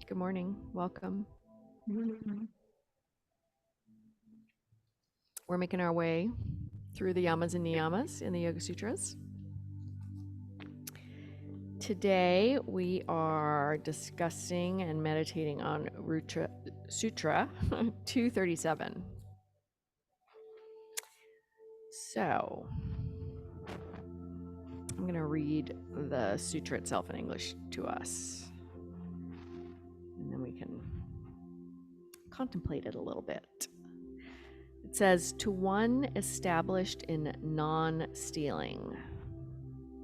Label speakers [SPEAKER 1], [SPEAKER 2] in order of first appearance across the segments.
[SPEAKER 1] Good morning. Welcome. We're making our way through the yamas and niyamas in the Yoga Sutras. Today we are discussing and meditating on Sutra 237. So I'm going to read the sutra itself in English to us, and then we can contemplate it a little bit. It says, to one established in non-stealing,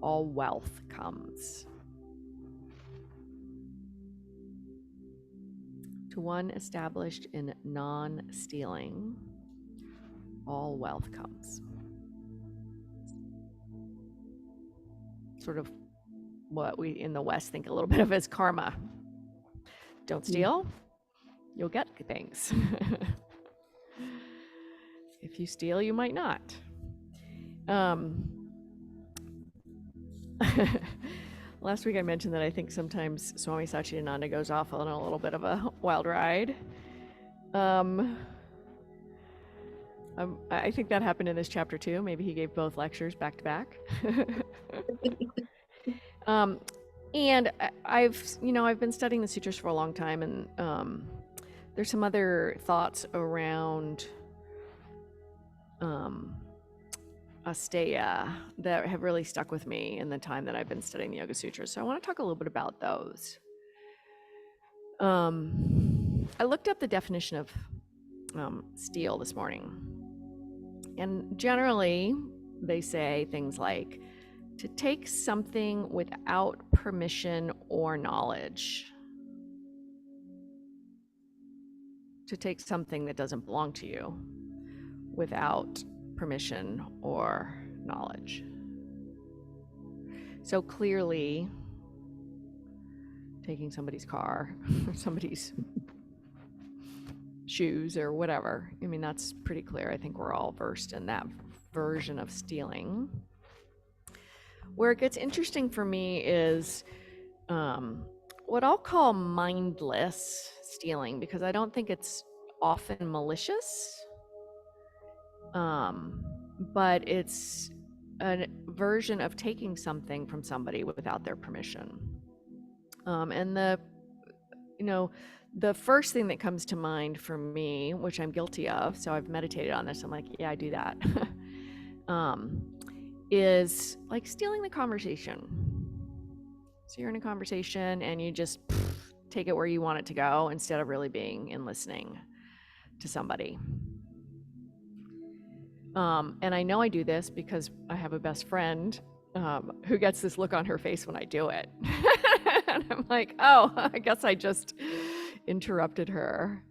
[SPEAKER 1] all wealth comes. To one established in non-stealing, all wealth comes. Sort of what we in the West think a little bit of as karma. Don't steal, you'll get things. If you steal, you might not. Last week I mentioned that I think sometimes Swami Satchidananda goes off on a little bit of a wild ride. I think that happened in this chapter too. Maybe he gave both lectures back to back. And I've been studying the sutras for a long time, and there's some other thoughts around asteya that have really stuck with me in the time that I've been studying the Yoga Sutras. So I want to talk a little bit about those. I looked up the definition of steal this morning. And generally, they say things like, to take something without permission or knowledge. To take something that doesn't belong to you without permission or knowledge. So clearly, taking somebody's car or somebody's shoes or whatever, I mean, that's pretty clear. I think we're all versed in that version of stealing. Where it gets interesting for me is what I'll call mindless stealing, because I don't think it's often malicious. But it's a version of taking something from somebody without their permission. And the first thing that comes to mind for me, which I'm guilty of, so I've meditated on this, I'm like, yeah, I do that, is like stealing the conversation. So you're in a conversation and you just take it where you want it to go instead of really being and listening to somebody. And I know I do this because I have a best friend who gets this look on her face when I do it. And I'm like, oh, I guess I just interrupted her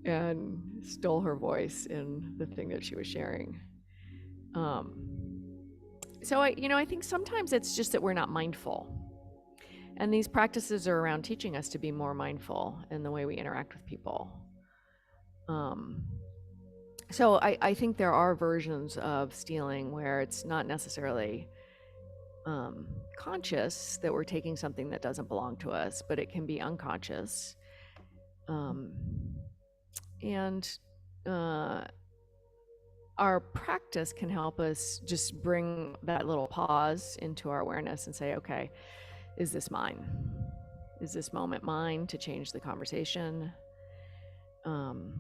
[SPEAKER 1] and stole her voice in the thing that she was sharing. So I think sometimes it's just that we're not mindful. And these practices are around teaching us to be more mindful in the way we interact with people. So I think there are versions of stealing where it's not necessarily conscious that we're taking something that doesn't belong to us, but it can be unconscious. And our practice can help us just bring that little pause into our awareness and say, okay, is this mine? Is this moment mine to change the conversation? And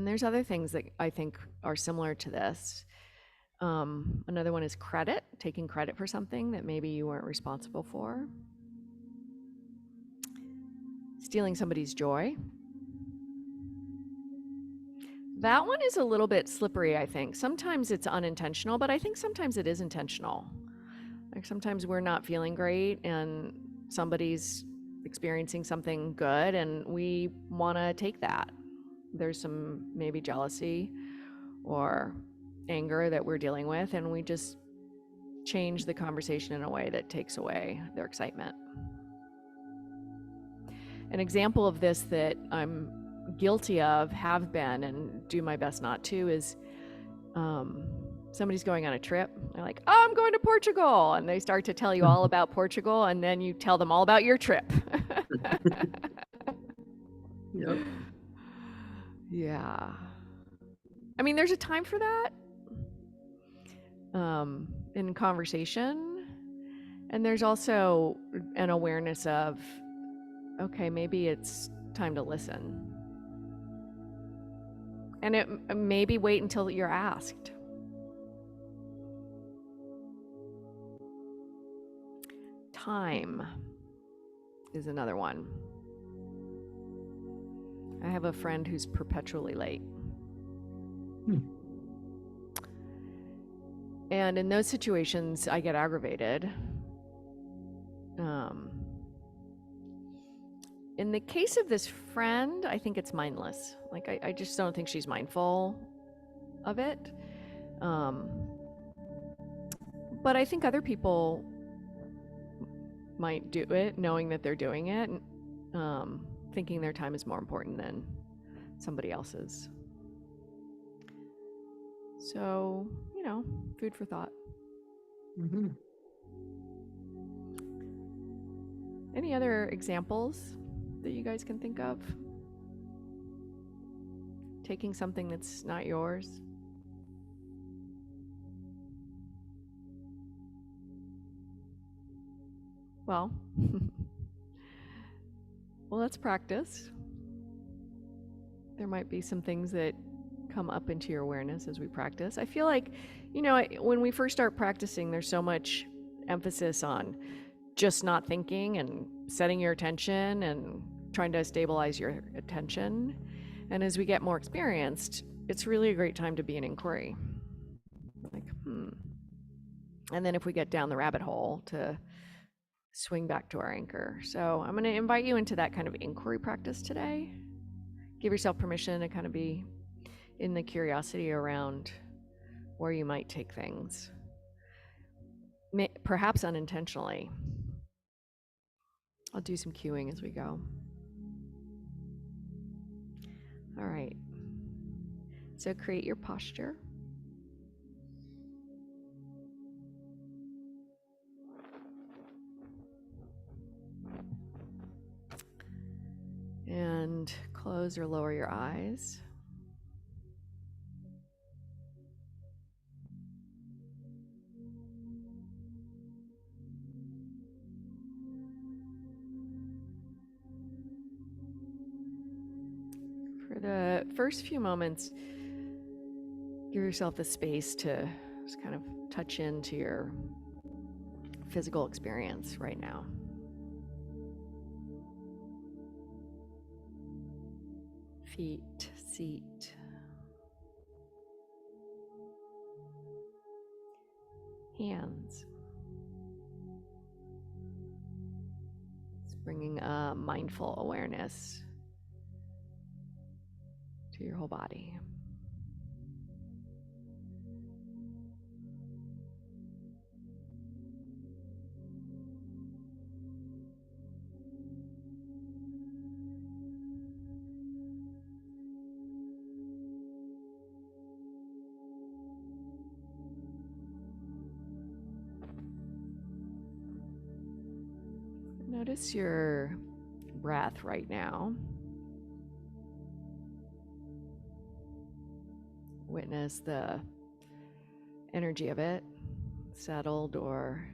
[SPEAKER 1] there's other things that I think are similar to this. Another one is credit, taking credit for something that maybe you weren't responsible for. Stealing somebody's joy. That one is a little bit slippery, I think. Sometimes it's unintentional, but I think sometimes it is intentional. Like sometimes we're not feeling great and somebody's experiencing something good and we want to take that. There's some maybe jealousy or anger that we're dealing with, and we just change the conversation in a way that takes away their excitement. An example of this that I'm guilty of, have been, and do my best not to, is somebody's going on a trip. They're like, "Oh, I'm going to Portugal." And they start to tell you all about Portugal, and then you tell them all about your trip.
[SPEAKER 2] Yep.
[SPEAKER 1] Yeah. I mean, there's a time for that in conversation. And there's also an awareness of, okay, maybe it's time to listen. And it maybe wait until you're asked. Time is another one. I have a friend who's perpetually late. And in those situations, I get aggravated. In the case of this friend, I think it's mindless. Like, I just don't think she's mindful of it. But I think other people might do it knowing that they're doing it, thinking their time is more important than somebody else's. So, food for thought.
[SPEAKER 2] Mm-hmm.
[SPEAKER 1] Any other examples that you guys can think of? Taking something that's not yours? Well, let's practice. There might be some things that come up into your awareness as we practice. I feel like, when we first start practicing, there's so much emphasis on just not thinking and setting your attention and trying to stabilize your attention. And as we get more experienced, it's really a great time to be in inquiry. Like, And then if we get down the rabbit hole, to swing back to our anchor. So I'm going to invite you into that kind of inquiry practice today. Give yourself permission to kind of be in the curiosity around where you might take things, perhaps unintentionally. I'll do some cueing as we go. All right. So create your posture. And close or lower your eyes. For the first few moments, give yourself the space to just kind of touch into your physical experience right now. Feet, seat, hands. It's bringing a mindful awareness to your whole body. Notice your breath right now. Witness the energy of it, settled or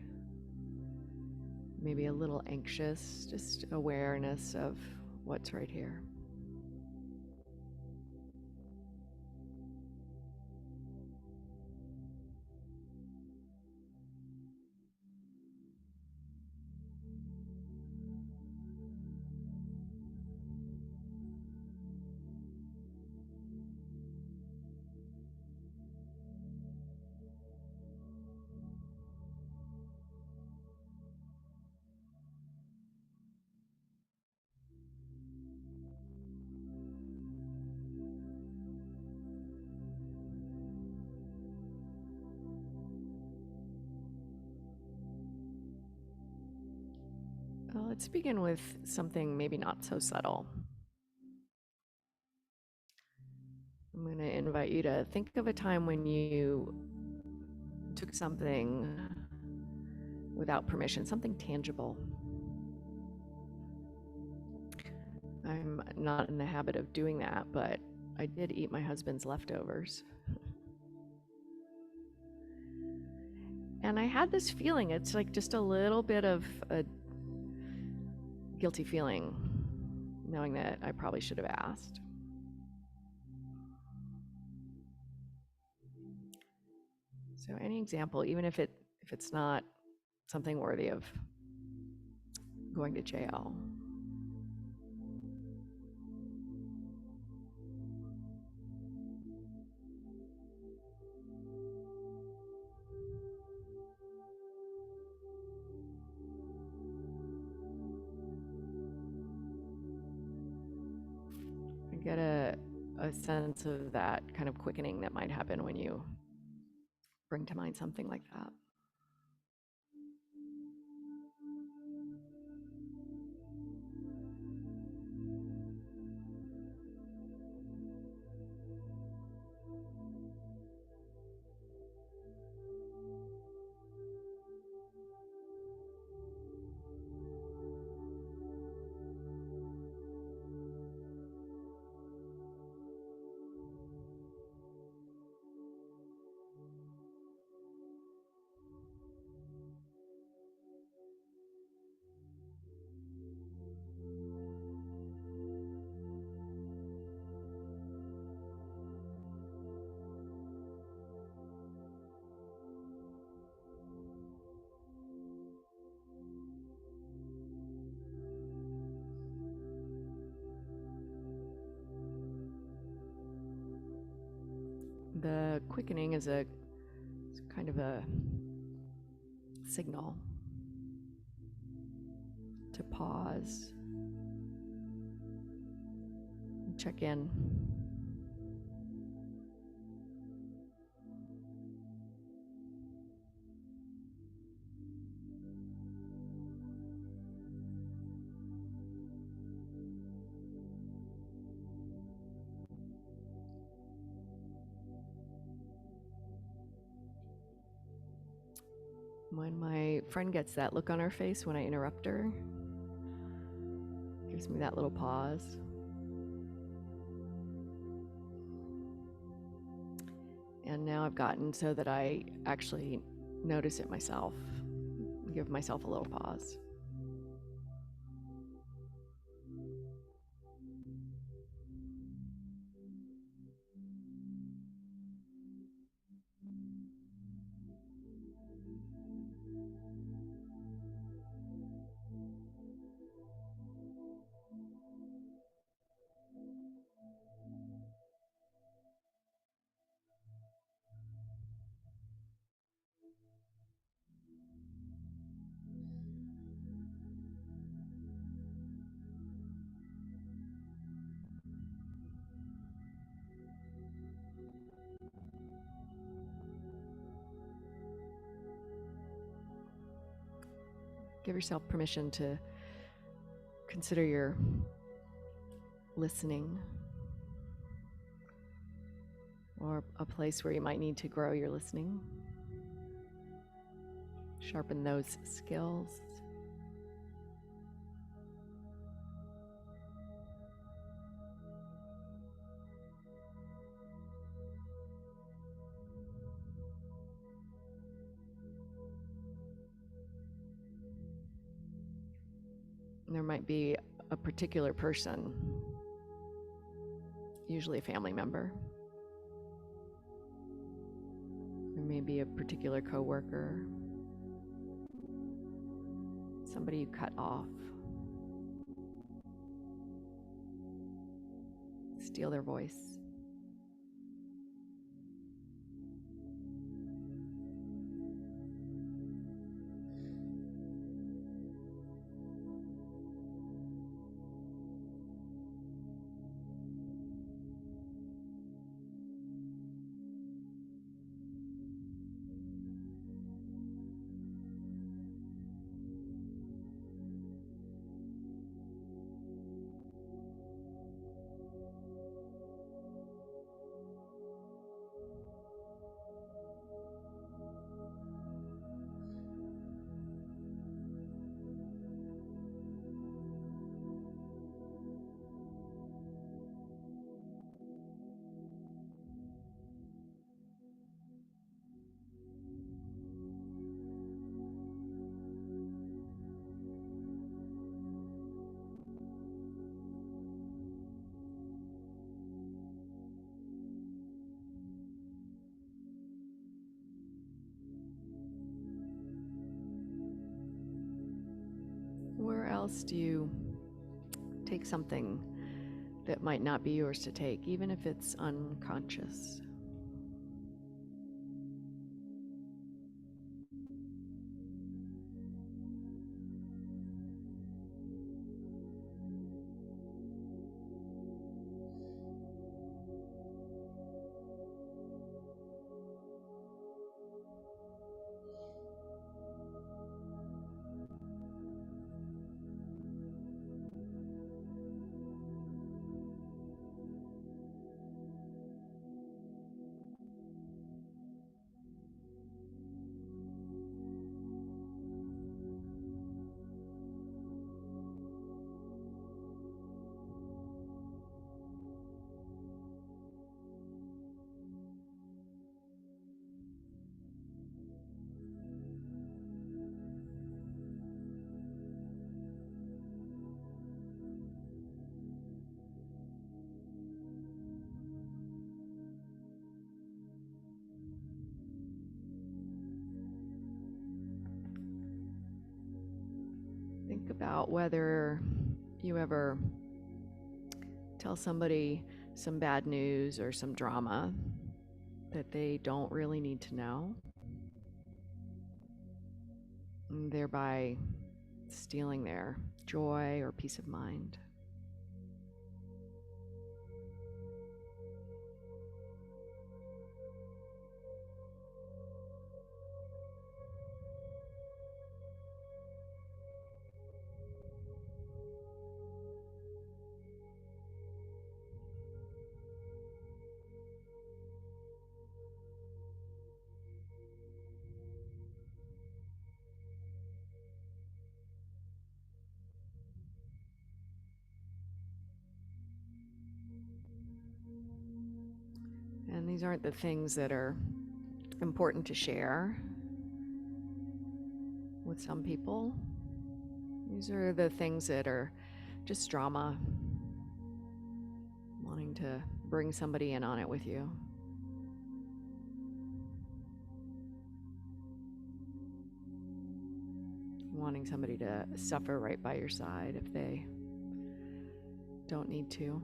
[SPEAKER 1] maybe a little anxious, just awareness of what's right here. Let's begin with something maybe not so subtle. I'm going to invite you to think of a time when you took something without permission, something tangible. I'm not in the habit of doing that, but I did eat my husband's leftovers. And I had this feeling, it's like just a little bit of a guilty feeling, knowing that I probably should have asked. So any example, even if it's not something worthy of going to jail. I get a sense of that kind of quickening that might happen when you bring to mind something like that. The quickening is it's kind of a signal to pause, check in. When my friend gets that look on her face when I interrupt her, gives me that little pause. And now I've gotten so that I actually notice it myself, give myself a little pause. Give yourself permission to consider your listening, or a place where you might need to grow your listening. Sharpen those skills. There might be a particular person, usually a family member. There may be a particular coworker, somebody you cut off, steal their voice. else do you take something that might not be yours to take, even if it's unconscious? Think about whether you ever tell somebody some bad news or some drama that they don't really need to know, and thereby stealing their joy or peace of mind. And these aren't the things that are important to share with some people. These are the things that are just drama, wanting to bring somebody in on it with you. Wanting somebody to suffer right by your side if they don't need to.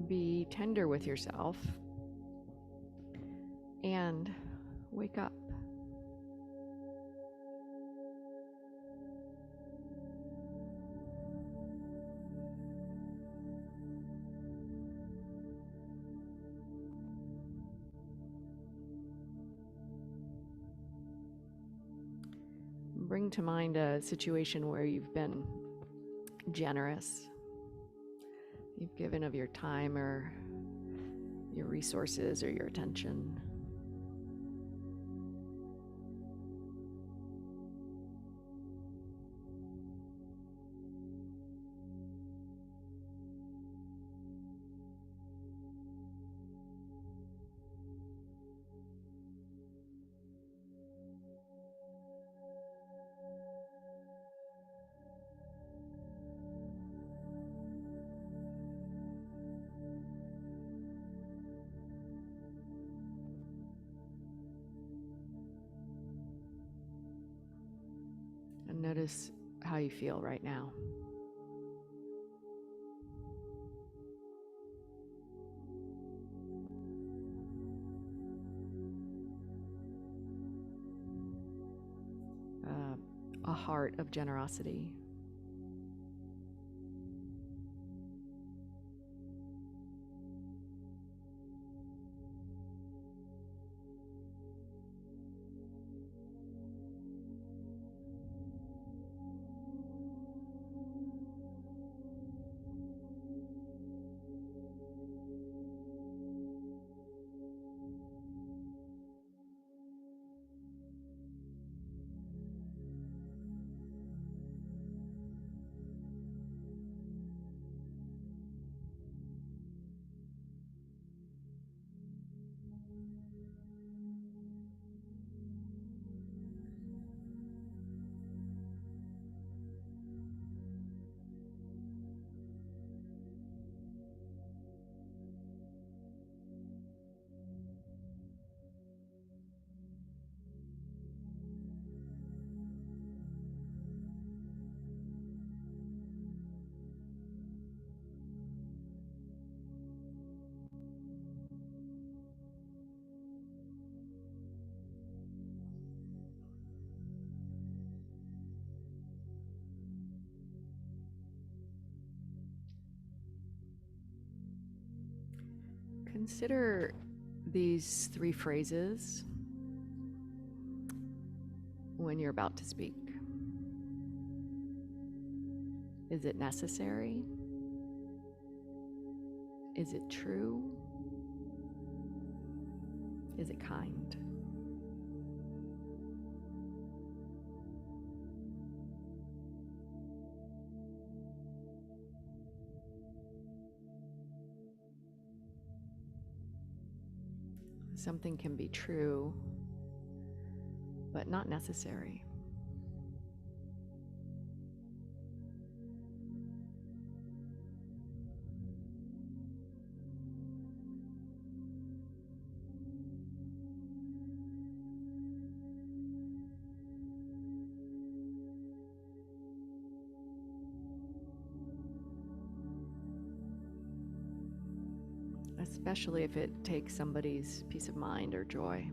[SPEAKER 1] Be tender with yourself and wake up. Bring to mind a situation where you've been generous. You've given of your time or your resources or your attention. Notice how you feel right now. A heart of generosity. Consider these 3 phrases when you're about to speak. Is it necessary? Is it true? Is it kind? Something can be true, but not necessary. Especially if it takes somebody's peace of mind or joy.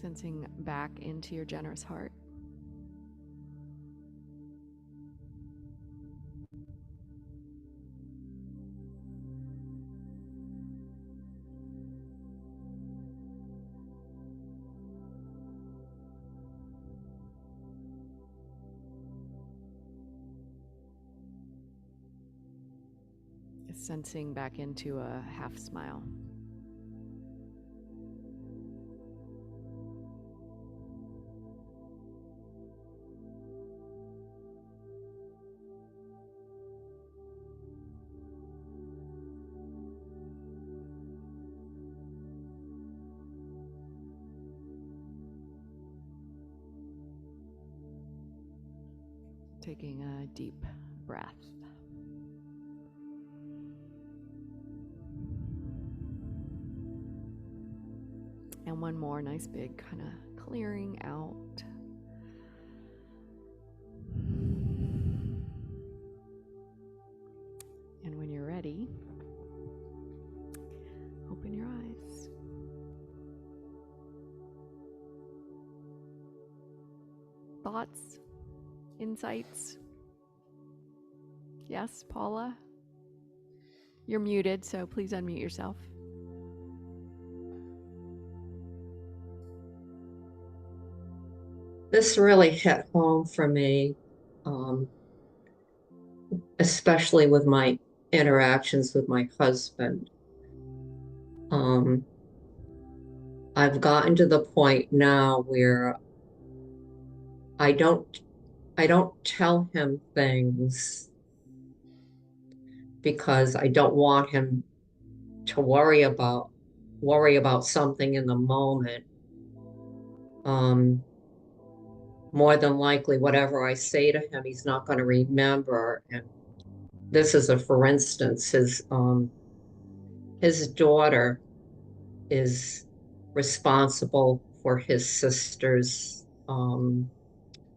[SPEAKER 1] Sensing back into your generous heart. Sensing back into a half smile. Taking a deep breath. And one more nice big kind of clearing out. And when you're ready, open your eyes. Thoughts? Insights? Yes, Paula? You're muted, so please unmute yourself.
[SPEAKER 2] This really hit home for me, especially with my interactions with my husband. I've gotten to the point now where I don't I don't tell him things because I don't want him to worry about something in the moment. Um, More than likely, whatever I say to him, he's not going to remember. And this is a for instance, his daughter is responsible for his sister's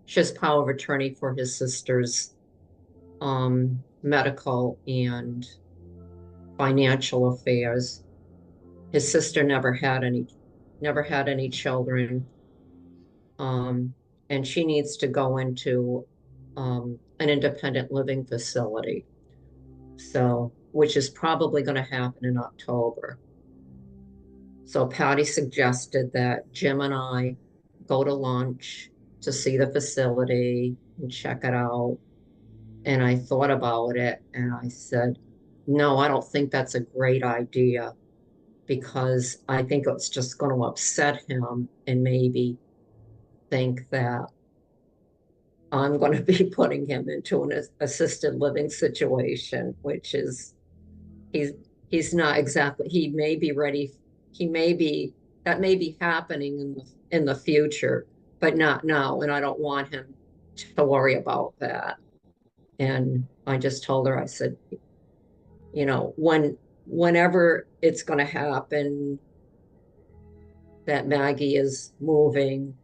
[SPEAKER 2] she has power of attorney for his sister's medical and financial affairs. His sister never had any children. Um, and she needs to go into an independent living facility. So, which is probably going to happen in October. So Patty suggested that Jim and I go to lunch to see the facility and check it out. And I thought about it and I said, no, I don't think that's a great idea because I think it's just going to upset him and maybe think that I'm going to be putting him into an assisted living situation, which is he's not exactly, he may be ready, he may be, that may be happening in the future, but not now. And I don't want him to worry about that. And I just told her, I said, whenever it's going to happen that Maggie is moving,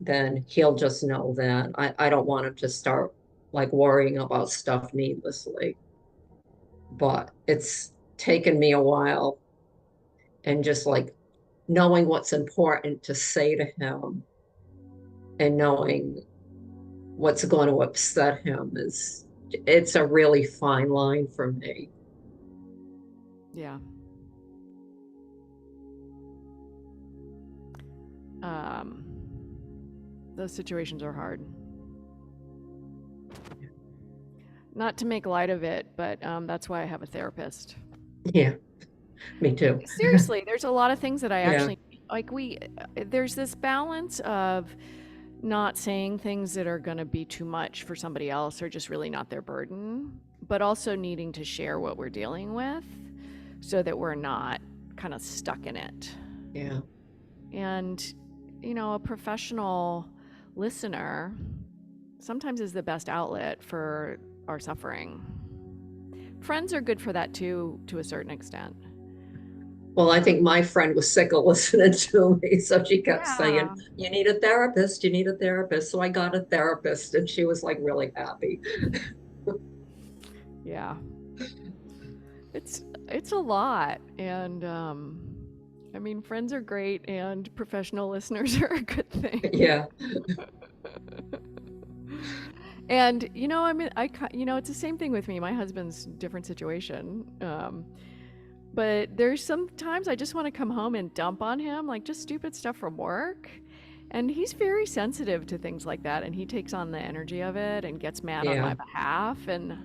[SPEAKER 2] then he'll just know that. I don't want him to start like worrying about stuff needlessly. But it's taken me a while and just like knowing what's important to say to him and knowing what's going to upset him is it's a really fine line for me.
[SPEAKER 1] Yeah. Um, those situations are hard. Not to make light of it, but that's why I have a therapist.
[SPEAKER 2] Yeah, me too.
[SPEAKER 1] Seriously, there's a lot of things that I
[SPEAKER 2] Yeah,
[SPEAKER 1] actually like. There's this balance of not saying things that are going to be too much for somebody else or just really not their burden, but also needing to share what we're dealing with so that we're not kind of stuck in it.
[SPEAKER 2] yeah,
[SPEAKER 1] And, a professional listener sometimes is the best outlet for our suffering. Friends are good for that too, to a certain extent.
[SPEAKER 2] well, I think my friend was sick of listening to me, so she kept saying,
[SPEAKER 1] Yeah.
[SPEAKER 2] you need a therapist, you need a therapist. So I got a therapist and she was like really happy.
[SPEAKER 1] Yeah. It's a lot, and I mean, friends are great, and professional listeners are a good thing.
[SPEAKER 2] Yeah,
[SPEAKER 1] And I mean, it's the same thing with me. My husband's different situation, but there's sometimes I just want to come home and dump on him, like just stupid stuff from work. And he's very sensitive to things like that, and he takes on the energy of it and gets mad on
[SPEAKER 2] yeah,
[SPEAKER 1] my behalf. And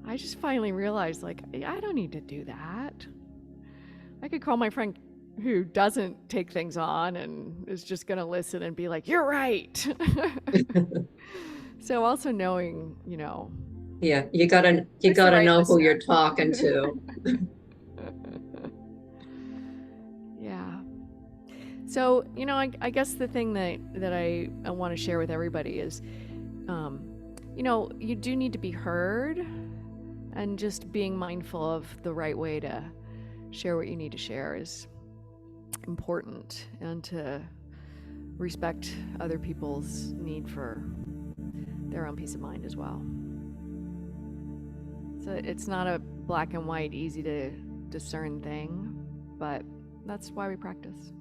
[SPEAKER 1] I just finally realized, like, I don't need to do that. I could call my friend who doesn't take things on and is just going to listen and be like, "You're right." So also knowing,
[SPEAKER 2] yeah. You
[SPEAKER 1] who's the
[SPEAKER 2] gotta
[SPEAKER 1] right
[SPEAKER 2] know who you're
[SPEAKER 1] listener.
[SPEAKER 2] talking to.
[SPEAKER 1] Yeah. So, I guess the thing that I want to share with everybody is, you do need to be heard, and just being mindful of the right way to share what you need to share is important, and to respect other people's need for their own peace of mind as well. So it's not a black and white, easy to discern thing, but that's why we practice.